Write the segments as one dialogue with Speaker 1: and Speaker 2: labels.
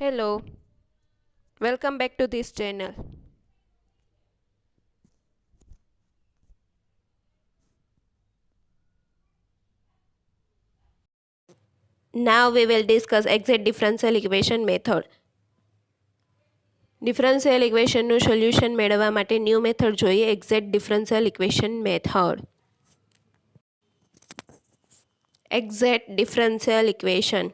Speaker 1: Hello, welcome back to this channel. Now we will discuss exact differential equation method. Differential equation નું solution મેળવવા માટે new method જોઈએ exact differential equation method. Exact differential equation.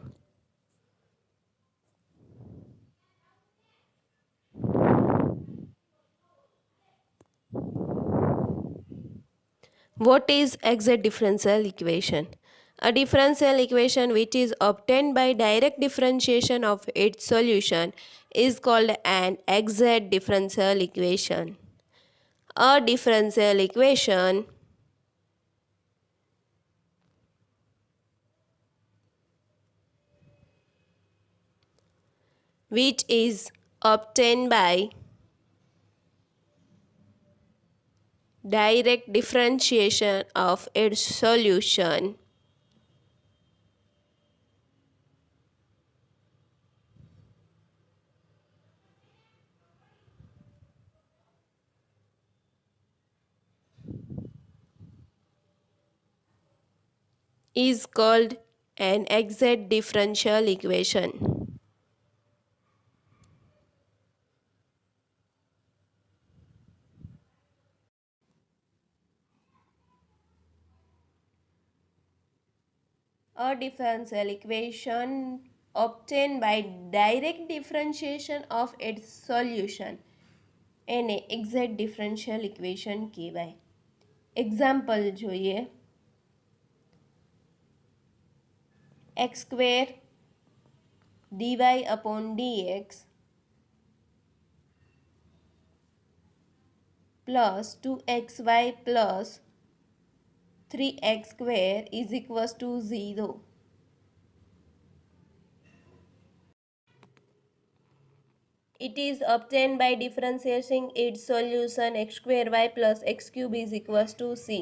Speaker 1: What is exact differential equation? A differential equation which is obtained by direct differentiation of its solution is called an exact differential equation. A differential equation which is obtained by direct differentiation of its solution is called an exact differential equation. A differential equation obtained by direct differentiation of its solution એને exact differential equation કહેવાય. Example જોઈએ. x square dy upon dx plus 2xy plus 3x square is equals to 0. It is obtained by differentiating its solution x square y plus x cube is equals to c.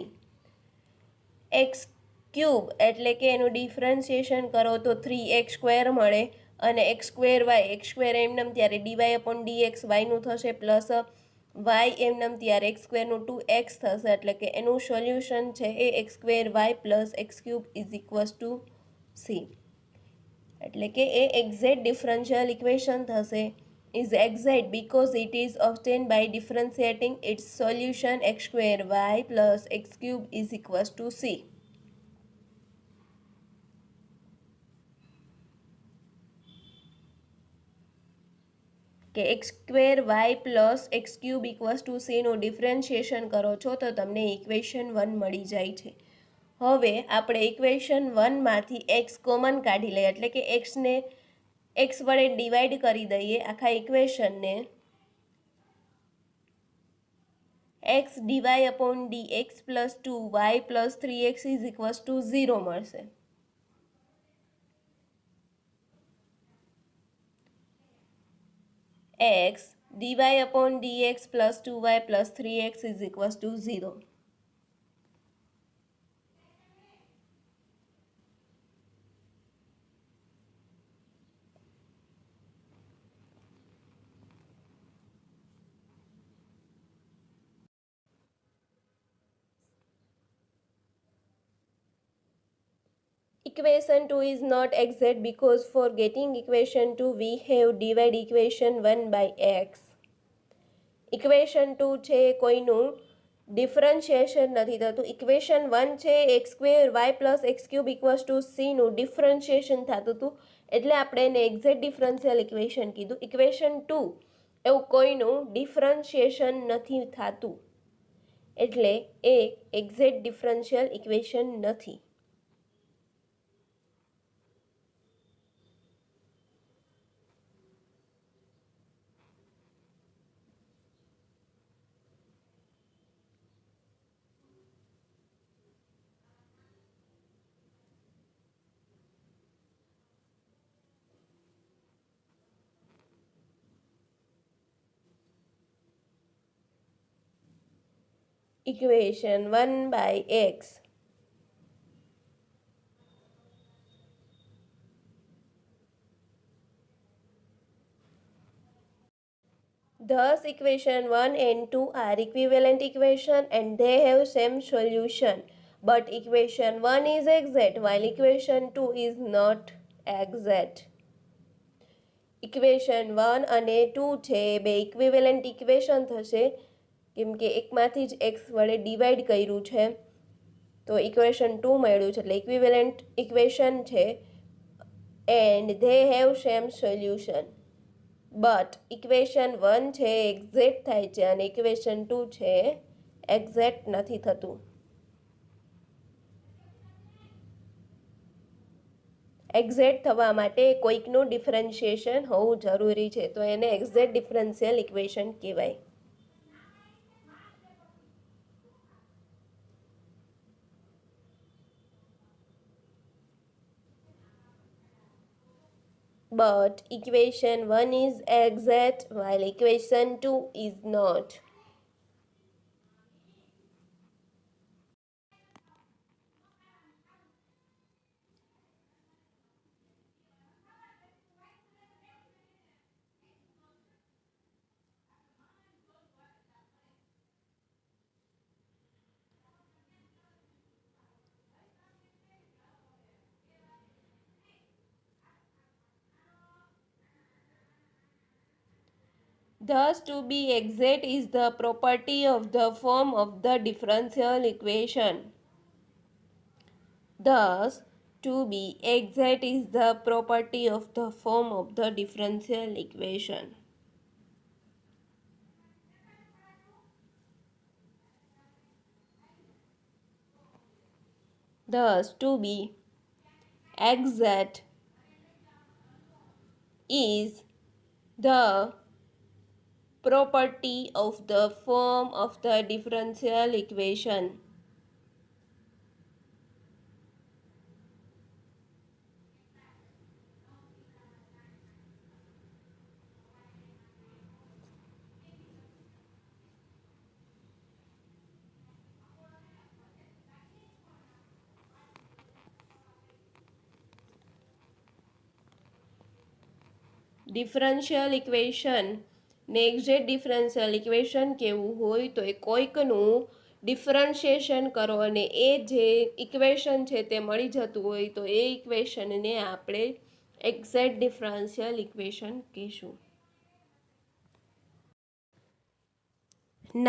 Speaker 1: x cube એટલે કે એનું differentiation કરો તો 3x square મળે અને x square એમનેમ ત્યારે dy upon dx વાયનું થશે પ્લસ y એમનેમ ત્યારે x સ્ક્વેરનું 2x થશે એટલે કે એનું સોલ્યુશન છે એ x square y plus x cube is equals two c. એટલે કે એ એક્ઝેક્ટ ડિફરન્શિયલ ઇક્વેશન થશે is exact because it is obtained by differentiating its solution x square y plus x cube is equals to c. કે x square y plus x cube equals to સીનું differentiation કરો છો તો તમને equation 1 મળી જાય છે. હવે આપણે ઇક્વેશન 1માંથી x કોમન કાઢી લઈએ એટલે કે xને x વડે ડિવાઈડ કરી દઈએ આખા ઇક્વેશનને. x dy upon dx plus 2y plus 3x is equals to 0 મળશે. x dy upon dx plus 2y plus 3x is equals to 0. Equation 2 is not exact because for getting equation 2 we have divide equation 1 by x. Equation 2 છે કોઈનું differentiation નથી થતું. Equation 1 છે x square y plus x cube equals to સીનું differentiation થતું હતું એટલે આપણે એને એક્ઝેક્ટ ડિફરન્શિયલ ઇક્વેશન કીધું. ઇક્વેશન 2 એવું કોઈનું ડિફરન્શિએશન નથી થતું એટલે એ એક્ઝેક્ટ ડિફરન્શિયલ ઇક્વેશન નથી. Equation 1 by x Thus, equation 1 and 2 are equivalent equation and they have same solution. But equation 1 is exact while equation 2 is not exact. Equation 1 અને 2 છે બે ઇક્વિવેલન્ટ ઇક્વેશન થશે કેમ કે એકમાંથી જ x વડે ડિવાઈડ કર્યું છે તો ઇક્વેશન 2 મળ્યું છે એટલે ઇક્વિવેલન્ટ ઇક્વેશન છે and they have same solution but equation 1 છે એક્ઝેક્ટ થાય છે અને ઇક્વેશન 2 છે એક્ઝેક્ટ નથી થતું. એક્ઝેક્ટ થવા માટે કોઈકનું ડિફરન્શિએશન હોવું જરૂરી છે તો એને એક્ઝેક્ટ ડિફરન્શિયલ ઇક્વેશન કહેવાય. But equation 1 is exact while equation 2 is not. Thus, to be exact is the property of the form of the differential equation. Thus, to be exact is the property of the form of the differential equation. Thus, to be exact is the property of the form of the differential equation. Differential equation ને exact differential equation કેવું હોય તો એ કોઈકનું differentiation કરો અને એ જે equation છે તે મળી જતું હોય તો એ ઇક્વેશનને આપણે એક્ઝેક્ટ ડિફરન્શિયલ ઇક્વેશન કહીશું.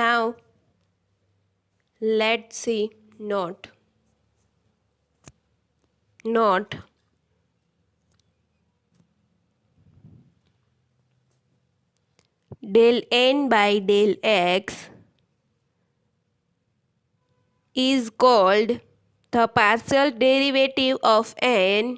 Speaker 1: Now let's see note. Del n by del x is called the partial derivative of n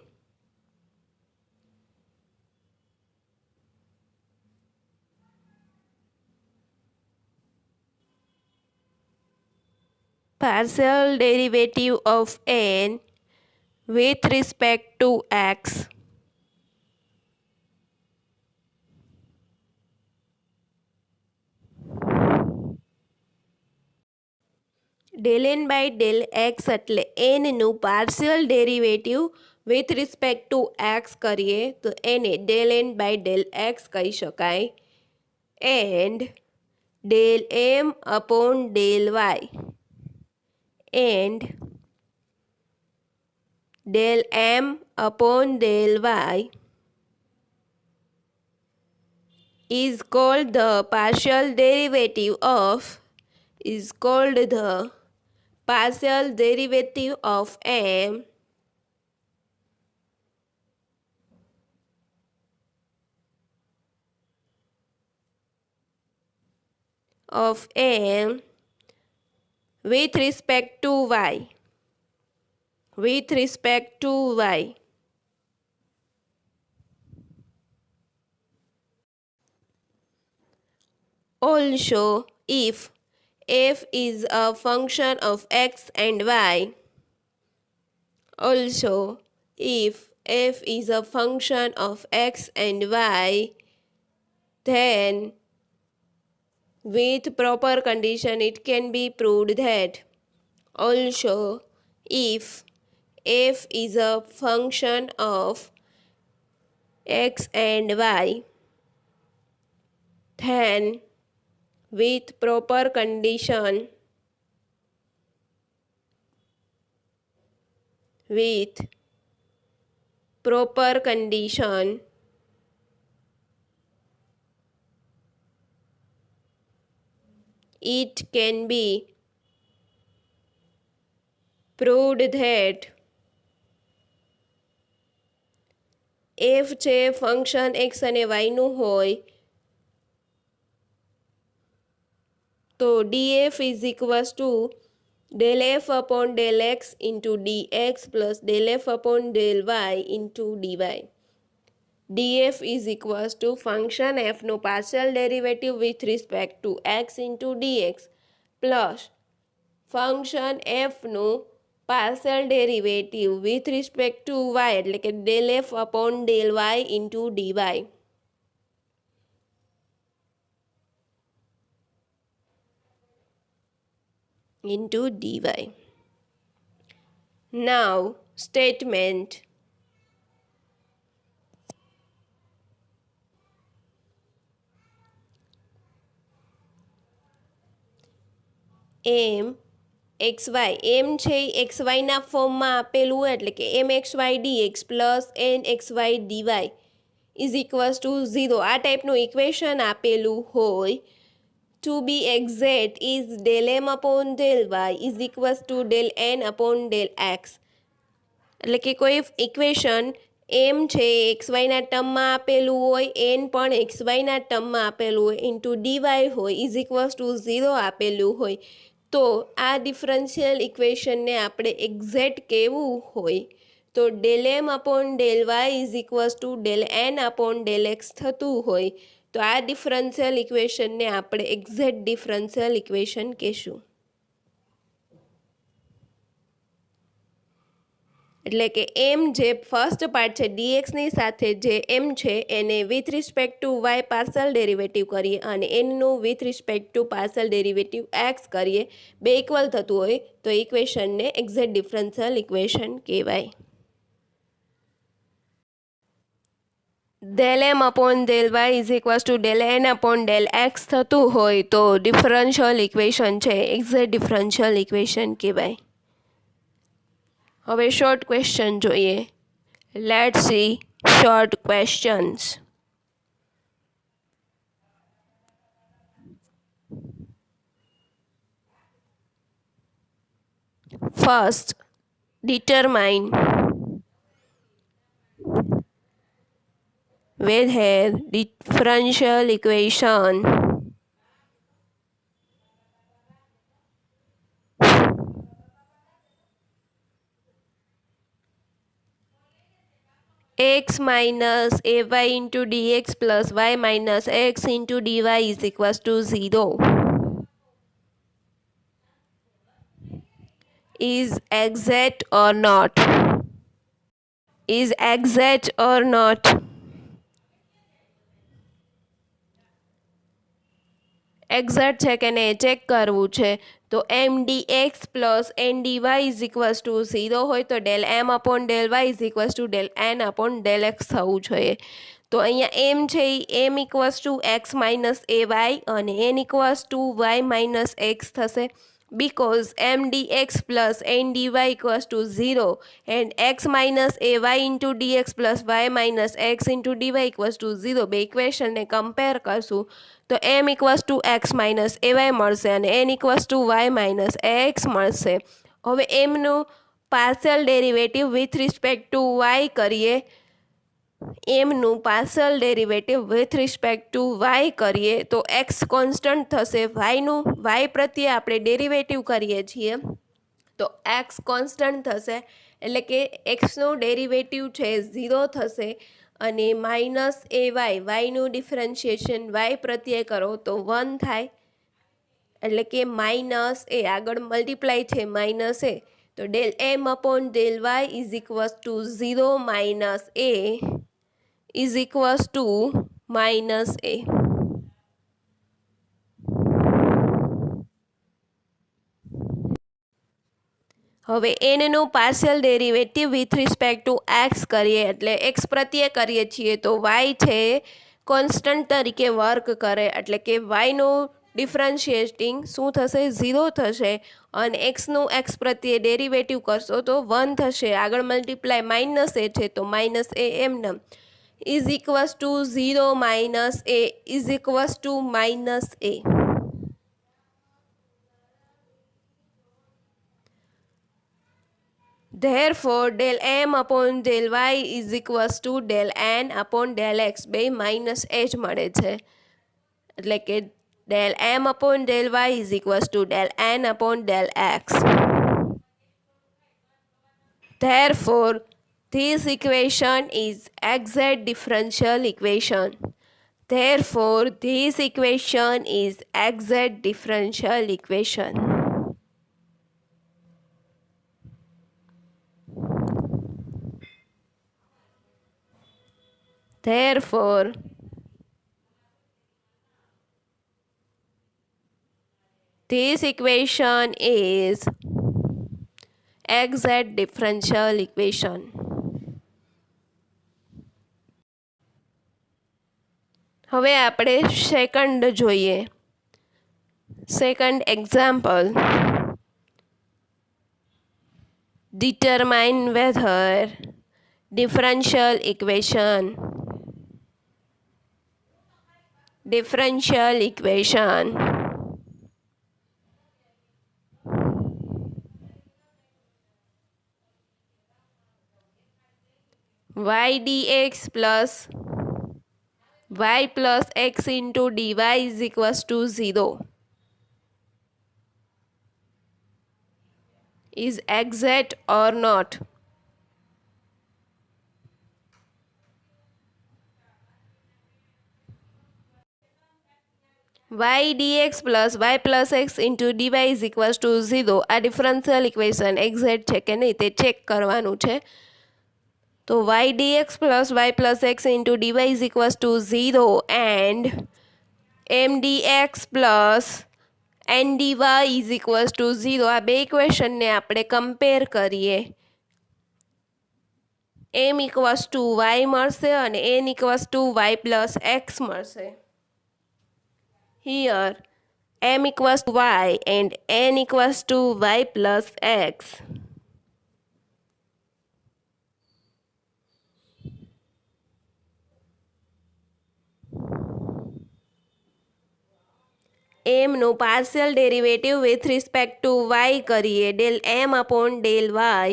Speaker 1: with respect to x del n by del x એટલે nનું partial derivative with respect to x કરીએ તો એને del n by del x કહી શકાય and del m upon del y and del m upon del y is called the partial derivative of m with respect to y. Also, if f is a function of x and y, then with proper condition it can be proved that also if f is a function of x and y, then with proper condition it can be proved that f છે function x અને y નું હોય તો df is equals to del f upon del x into dx plus del f upon del y into dy. df is equals to function f નું partial derivative with respect to x into dx plus function f નું partial derivative with respect to y એટલે કે del f upon del y into dy. Now statement m xy m છે xy ના ફોર્મમાં આપેલું હોય એટલે કે mxy dx plus nxy dy is equals to 0 આ ટાઈપનું ઇક્વેશન આપેલું હોય to be exact is del m upon del y is equals to del n upon del x એટલે કે કોઈ ઇક્વેશન એમ છે એક્સવાયના ટર્મમાં આપેલું હોય એન પણ એક્સવાયના ટર્મમાં આપેલું હોય ઇન્ટુ ડીવાય હોય ઇઝ ઇક્વલ્સ ટુ 0 આપેલું હોય તો આ ડિફરન્શિયલ ઇક્વેશનને આપણે એક્ઝેક્ટ કેવું હોય તો del M upon del Y is equals to del N upon del x થતું હોય તો આ ડિફરન્શિયલ ઇક્વેશનને આપણે એક્ઝેક્ટ ડિફરન્શિયલ ઇક્વેશન કહેશું. એટલે કે એમ જે ફર્સ્ટ પાર્ટ છે ડીએક્સની સાથે જે એમ છે એને with respect to y partial derivative કરીએ અને એનનું with respect to partial derivative x કરીએ બે ઇક્વલ થતું હોય તો ઇક્વેશનને એક્ઝેક્ટ ડિફરન્શિયલ ઇક્વેશન કહેવાય. Del M upon del Y is equals to del N upon del x થતું હોય તો ડિફરન્શિયલ ઇક્વેશન છે એક્ઝેક્ટ ડિફરન્શિયલ ઇક્વેશન કહેવાય. હવે શોર્ટ ક્વેશ્ચન જોઈએ. Let's see short questions. First, determine whether differential equation x minus ay into dx plus y minus x into dy is equals to 0 is exact or not. Is exact or not. Exact છે કે નહીં check કરવું છે તો m d x plus n d y is equals to 0 હોય તો del M upon del Y is equals to del N upon del x થવું જોઈએ. તો અહીંયા એમ છે એ m equals to x minus a y અને n equals to y minus x થશે because m dx plus n dy equals to 0 and x minus ay into dx plus y minus x into dy equals to 0 બે ઇક્વેશનને compare કરશું તો m equals to x minus ay મળશે અને n equals to y minus ax મળશે. હવે એમનું partial derivative with respect to y કરીએ એમનું partial derivative with respect to Y કરીએ તો એક્સ કોન્સ્ટન્ટ થશે વાયનું વાય પ્રત્યે આપણે ડેરિવેટિવ કરીએ છીએ તો એક્સ કોન્સ્ટન્ટ થશે એટલે કે એક્સનું ડેરિવેટિવ છે 0 થશે અને માઇનસ એ વાયનું ડિફરન્શિએશન વાય પ્રત્યે કરો તો 1 થાય એટલે કે માઇનસ એ આગળ મલ્ટીપ્લાય છે માઇનસ એ તો del M upon del Y is equals to 0 minus a is equals to minus a. હવે એનનું partial derivative with respect to x કરીએ એટલે એક્સ પ્રત્યે કરીએ છીએ તો વાય છે કોન્સ્ટન્ટ તરીકે વર્ક કરે, એટલે કે વાયનું ડિફરન્શિએટિંગ શું થશે? 0 થશે. અને એક્સનું એક્સ પ્રત્યે ડેરિવેટિવ કરશો તો 1 થશે. આગળ મલ્ટીપ્લાય માઇનસ એ છે તો માઇનસ એ એમનેમ is equals to 0 minus A is equals two minus A. Therefore, del m upon del y is equals to del n upon del x. બે માઇનસ એ જ મળે છે, એટલે કે del m upon del y is equals to del n upon del x. Therefore, this equation is exact differential equation. Therefore, this equation is exact differential equation. Therefore, this equation is exact differential equation. હવે આપણે second જોઈએ. Second example. Determine whether differential equation y dx plus y plus x into dy is equals to 0 is exact or not. Y dx plus y plus x into dy is equals to 0. આ differential equation exact છે કે નહીં તે check કરવાનું છે. તો y dx plus y plus x into dy is equals to 0 and m dx plus n dy is equals to 0. આ બે ઇક્વેશનને આપણે કમ્પેર કરીએ. m equals to y મળશે અને n equals to y plus x મળશે. Here m equals to y and n equals to y plus x. m નું partial derivative with respect to y કરીએ. Del m upon del y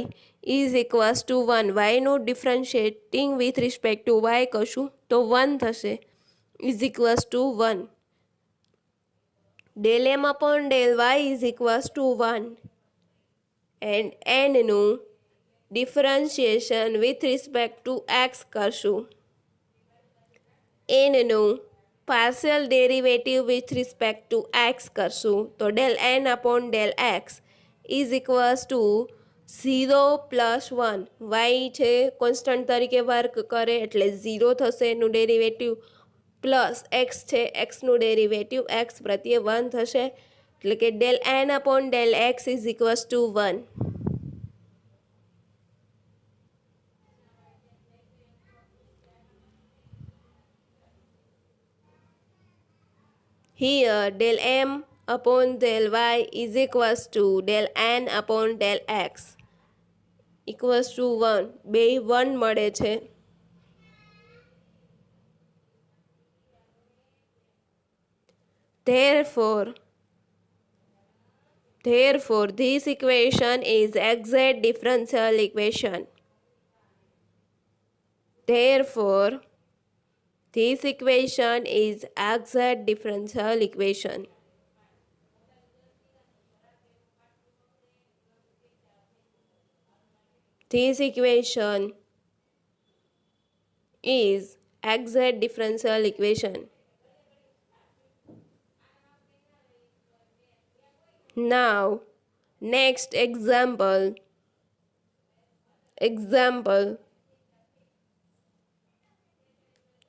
Speaker 1: is equals to 1. yનું differentiating with respect to y કરશું તો 1 થશે is equals to 1. Del m upon del y is equals to 1 and nનું differentiation with respect to x કરશું. nનું partial derivative with respect to x કરશું તો del n upon del x is equals to 0 plus 1. y છે constant તરીકે work કરે એટલે 0 થશે એનું ડેરિવેટિવ, પ્લસ x છે એક્સનું ડેરિવેટિવ x પ્રત્યે 1 થશે, એટલે કે del n upon del x is equals to 1. Here del m upon del y is equals to del n upon del x equals to 1. બે 1 મળે છે. Therefore, this equation is exact differential equation. Therefore, this equation is exact differential equation. This equation is exact differential equation. Now, next example.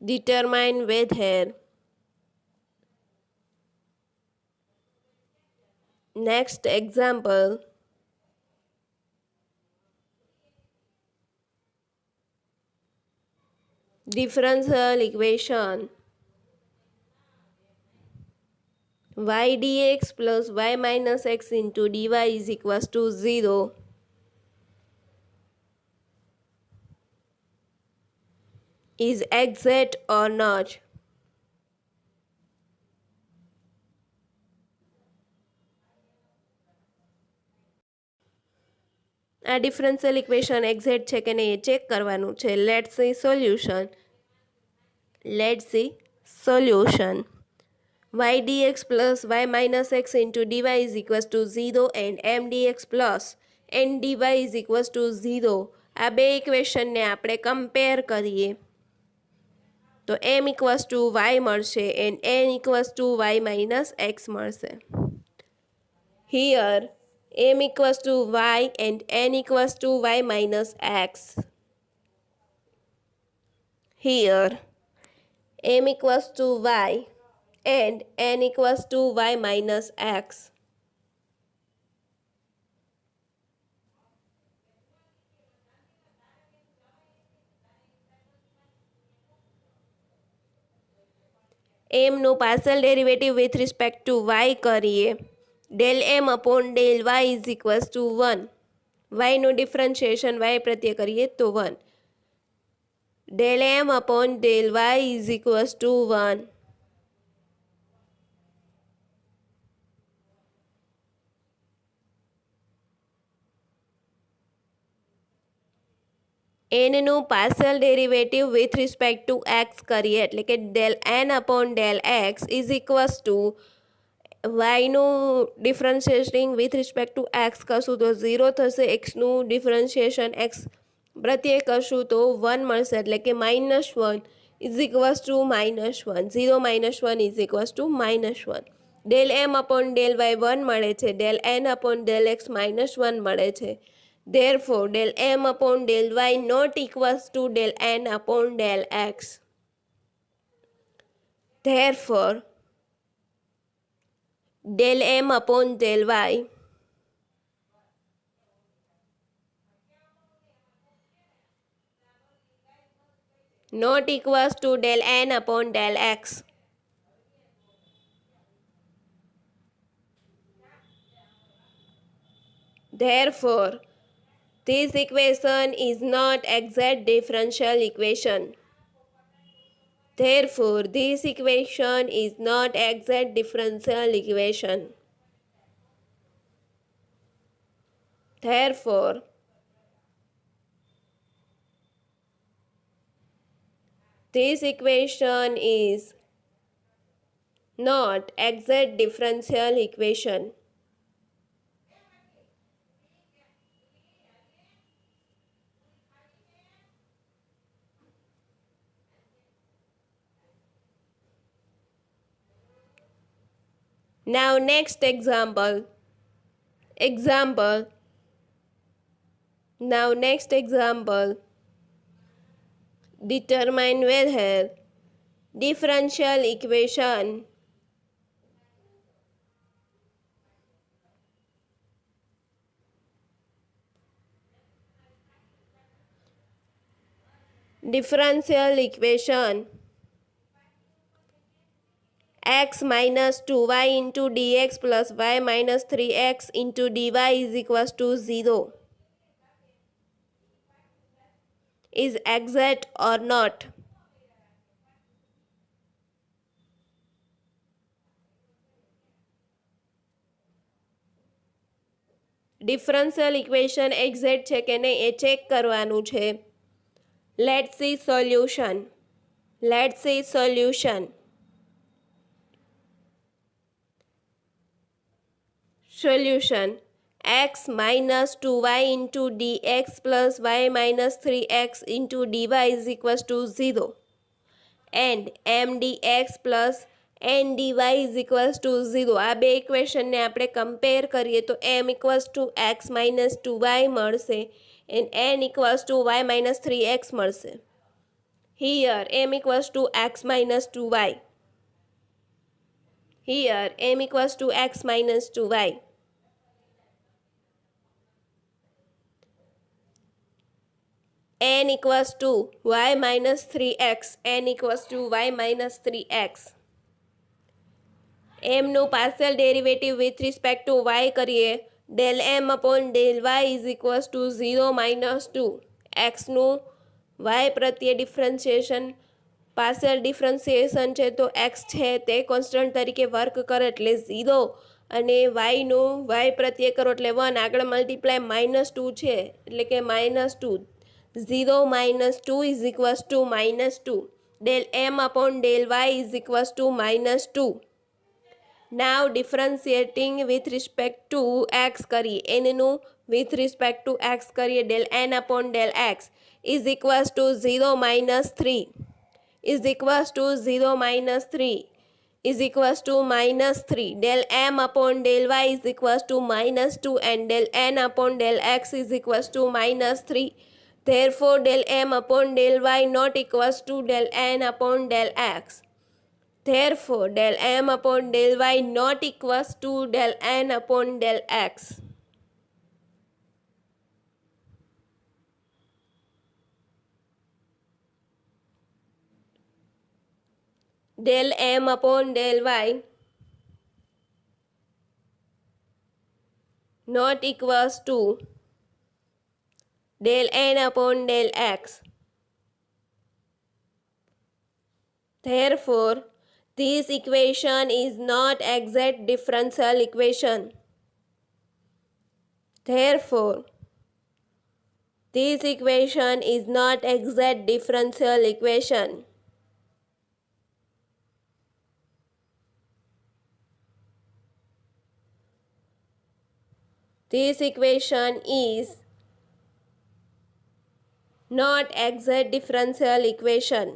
Speaker 1: Determine whether. Next example. Differential equation y dx plus y minus x into dy is equals to 0 is exact or not? આ differential equation exact છે કે નહીં એ check કરવાનું છે. Let's see solution. Y dx plus y minus x into dy is equals to 0 and m dx plus n dy is equals to 0. આ બે ઇક્વેશનને આપણે compare કરીએ તો m equals to y મળશે and n equals to y minus x મળશે. Here m equals to y and n equals to y minus x. Here m equals to y and n equals to y minus x. m નું partial derivative with respect to y કરીએ. del m upon del y is equals to 1. y નું differentiation y પ્રત્યે કરીએ તો 1. del m upon del y is equals to 1. n નું partial derivative with respect to x કરીએ એટલે કે del n upon del x is equals to y નું ડિફરન્શિએટિંગ with respect to x કરશું તો 0 થશે. x નું ડિફરન્શિએશન x પ્રત્યે કરશું તો 1 મળશે એટલે કે -1 is equals to -1. 0 - 1 is equals to -1. del m upon del y 1 મળે છે. del n upon del x -1 મળે છે. Therefore, del m upon del y not equals to del n upon del x. Therefore, del m upon del y not equals to del n upon del x. Therefore, this equation is not exact differential equation. Therefore, this equation is not exact differential equation. Therefore, this equation is not exact differential equation. Now next example. Now next example. Determine whether differential equation x minus 2y into dx plus y minus 3x into dy is equals to 0 is exact or not? Differential equation exact છે કે નહીં એ check કરવાનું છે. Let's see solution. Solution. x minus 2y into dx plus y minus 3x into dy is equals to 0 and m dx plus n dy is equals to 0. આ બે ઇક્વેશનને આપણે compare કરીએ તો m equals to x minus 2y મળશે and n equals to y minus 3x મળશે. Here m equals to x minus 2y. Here m equals to x minus 2y. n equals to y minus 3x. n equals to y minus 3x. એમનું partial derivative with respect to Y કરીએ. Del M upon del Y is equals to 0 - 2. એક્સનું y પ્રત્યે differentiation partial differentiation છે તો x છે તે constant તરીકે work કરે એટલે 0 અને વાયનું વાય પ્રત્યે કરો એટલે 1. આગળ મલ્ટીપ્લાય -2 છે એટલે કે -2. 0 - 2 is equals to -2. Del M upon del Y is equals to -2. Now differentiating with respect to x કરીએ. એનનું વિથ રિસ્પેક્ટ ટુ એક્સ કરીએ. Del N upon del x is equals to 0 - 3 is equals to 0 - 3 is equals to -3. Del m upon del y is equals to -2 and del n upon del x is equals to -3. Therefore, del m upon del y not equals to del n upon del x. Therefore, del m upon del y not equals to del n upon del x. Del m upon del y not equals to del n upon del x. Therefore, this equation is not exact differential equation. Therefore, this equation is not exact differential equation. This equation is not exact differential equation.